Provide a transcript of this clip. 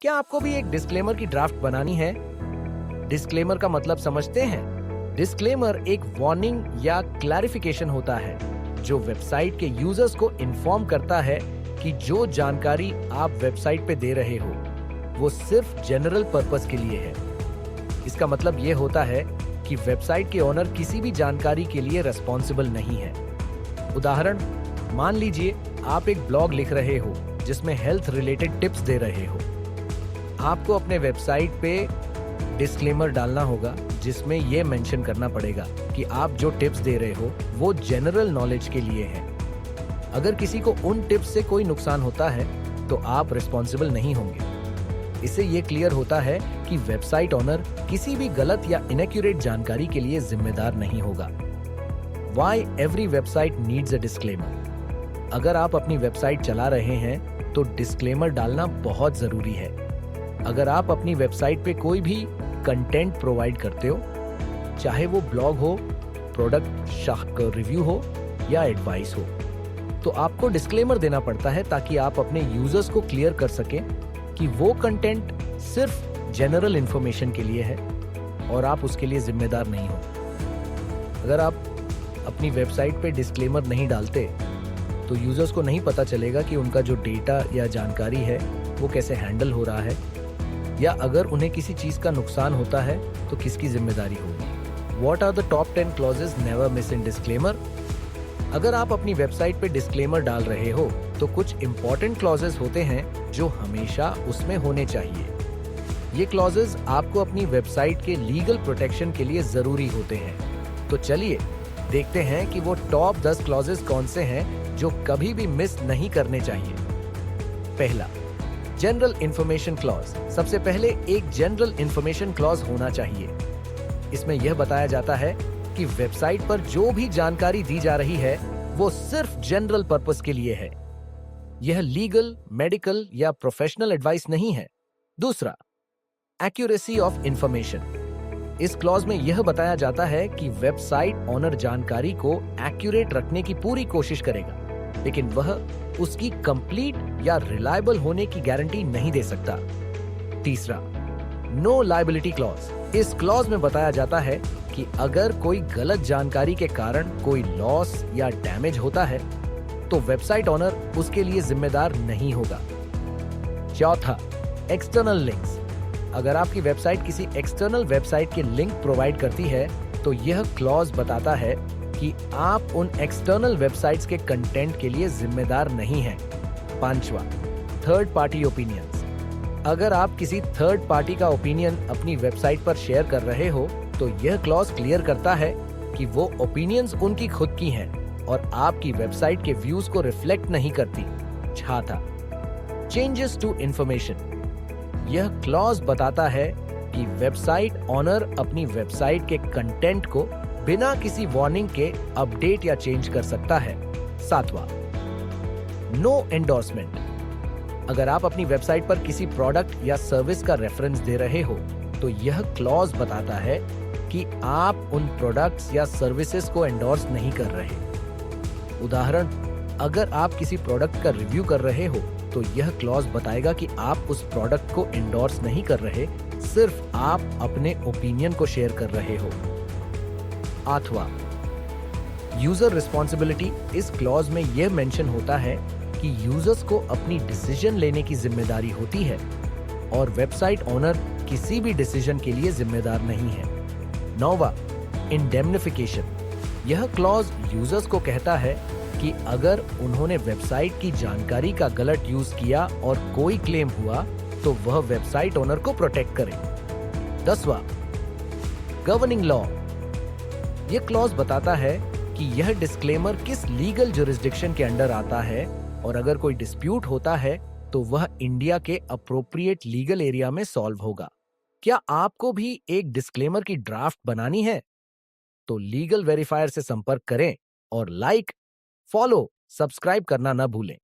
क्या आपको भी एक डिस्क्लेमर की ड्राफ्ट बनानी है? डिस्क्लेमर का मतलब समझते हैं? डिस्क्लेमर एक वार्निंग या क्लैरिफिकेशन होता है जो वेबसाइट के यूजर्स को इन्फॉर्म करता है कि जो जानकारी आप वेबसाइट पे दे रहे हो वो सिर्फ जनरल पर्पस के लिए है। इसका मतलब ये होता है कि वेबसाइट के ओनर किसी भी जानकारी के लिए रिस्पॉन्सिबल नहीं है। उदाहरण, मान लीजिए आप एक ब्लॉग लिख रहे हो जिसमें हेल्थ रिलेटेड टिप्स दे रहे हो। आपको अपने वेबसाइट पे डिस्क्लेमर डालना होगा जिसमें यह मेंशन करना पड़ेगा कि आप जो टिप्स दे रहे हो वो जनरल नॉलेज के लिए है। अगर किसी को उन टिप्स से कोई नुकसान होता है तो आप रिस्पॉन्सिबल नहीं होंगे। इससे ये क्लियर होता है कि वेबसाइट ओनर किसी भी गलत या इनएक्यूरेट जानकारी के लिए जिम्मेदार नहीं होगा। Why every website needs a disclaimer? अगर आप अपनी वेबसाइट चला रहे हैं तो डिस्क्लेमर डालना बहुत जरूरी है। अगर आप अपनी वेबसाइट पे कोई भी कंटेंट प्रोवाइड करते हो, चाहे वो ब्लॉग हो, प्रोडक्ट रिव्यू हो या एडवाइस हो, तो आपको डिस्क्लेमर देना पड़ता है ताकि आप अपने यूजर्स को क्लियर कर सकें कि वो कंटेंट सिर्फ जनरल इंफॉर्मेशन के लिए है और आप उसके लिए जिम्मेदार नहीं हो। अगर आप अपनी वेबसाइट पे डिस्क्लेमर नहीं डालते तो यूजर्स को नहीं पता चलेगा कि उनका जो डेटा या जानकारी है वो कैसे हैंडल हो रहा है, या अगर उन्हें किसी चीज का नुकसान होता है तो किसकी जिम्मेदारी होगी। What are the top 10 clauses never miss in disclaimer? अगर आप अपनी वेबसाइट पे डिस्क्लेमर डाल रहे हो तो कुछ इंपॉर्टेंट क्लॉजेस होते हैं जो हमेशा उसमें होने चाहिए। ये क्लॉजेस आपको अपनी वेबसाइट के लीगल प्रोटेक्शन के लिए जरूरी होते हैं। तो चलिए देखते हैं कि वो टॉप 10 क्लॉजेस कौन से हैं जो कभी भी मिस नहीं करने चाहिए। पहला, जनरल इंफॉर्मेशन क्लॉज। सबसे पहले एक जनरल इंफॉर्मेशन क्लॉज होना चाहिए। इसमें यह बताया जाता है कि वेबसाइट पर जो भी जानकारी दी जा रही है वो सिर्फ जनरल पर्पस के लिए है। यह लीगल, मेडिकल या प्रोफेशनल एडवाइस नहीं है। दूसरा, एक्यूरेसी ऑफ इंफॉर्मेशन। इस क्लॉज में यह बताया जाता है कि वेबसाइट ओनर जानकारी को एक्यूरेट रखने की पूरी कोशिश करेगा, लेकिन वह उसकी कंप्लीट या रिलायबल होने की गारंटी नहीं दे सकता। तीसरा, नो लायबिलिटी क्लॉज। इस क्लॉज में बताया जाता है कि अगर कोई गलत जानकारी के कारण कोई लॉस या डैमेज होता है तो वेबसाइट ओनर उसके लिए जिम्मेदार नहीं होगा। चौथा, एक्सटर्नल लिंक्स। अगर आपकी वेबसाइट किसी एक्सटर्नल वेबसाइट के लिंक प्रोवाइड करती है तो यह क्लॉज बताता है कि आप उन एक्सटर्नल वेबसाइट्स के कंटेंट के लिए जिम्मेदार नहीं हैं। पांचवा, थर्ड पार्टी ओपिनियंस। अगर आप किसी थर्ड पार्टी का ओपिनियन अपनी वेबसाइट पर शेयर कर रहे हो तो यह क्लॉज क्लियर करता है कि वो ओपिनियंस उनकी खुद की हैं और आपकी वेबसाइट के व्यूज को रिफ्लेक्ट नहीं करती। छठा, चेंजेस टू इंफॉर्मेशन। यह क्लॉज बताता है कि वेबसाइट ओनर अपनी वेबसाइट के कंटेंट को बिना किसी वार्निंग के अपडेट या चेंज कर सकता है। सातवां, नो एंडोर्समेंट। अगर आप अपनी वेबसाइट पर किसी प्रोडक्ट या सर्विस का रेफरेंस दे रहे हो तो यह क्लॉज बताता है कि आप उन प्रोडक्ट्स या सर्विसेज को एंडोर्स नहीं कर रहे। उदाहरण, अगर आप किसी प्रोडक्ट का रिव्यू कर रहे हो तो यह क्लॉज बताएगा कि आप उस प्रोडक्ट को एंडोर्स नहीं कर रहे, सिर्फ आप अपने ओपिनियन को शेयर कर रहे हो। आठवां, यूजर रिस्पॉन्सिबिलिटी। इस क्लॉज में यह मेंशन होता है कि यूजर्स को अपनी डिसीजन लेने की जिम्मेदारी होती है और वेबसाइट ओनर किसी भी डिसीजन के लिए जिम्मेदार नहीं है। नौवां, इंडेम्निफिकेशन। यह क्लॉज यूजर्स को कहता है कि अगर उन्होंने वेबसाइट की जानकारी का गलत यूज किया और कोई क्लेम हुआ तो वह वेबसाइट ओनर को प्रोटेक्ट करे। 10वां, गवर्निंग लॉ। यह क्लॉज बताता है कि यह डिस्क्लेमर किस लीगल जुरिस्डिक्शन के अंडर आता है और अगर कोई डिस्प्यूट होता है तो वह इंडिया के अप्रोप्रिएट लीगल एरिया में सॉल्व होगा। क्या आपको भी एक डिस्क्लेमर की ड्राफ्ट बनानी है? तो लीगल वेरीफायर से संपर्क करें और लाइक, फॉलो, सब्सक्राइब करना न भूलें।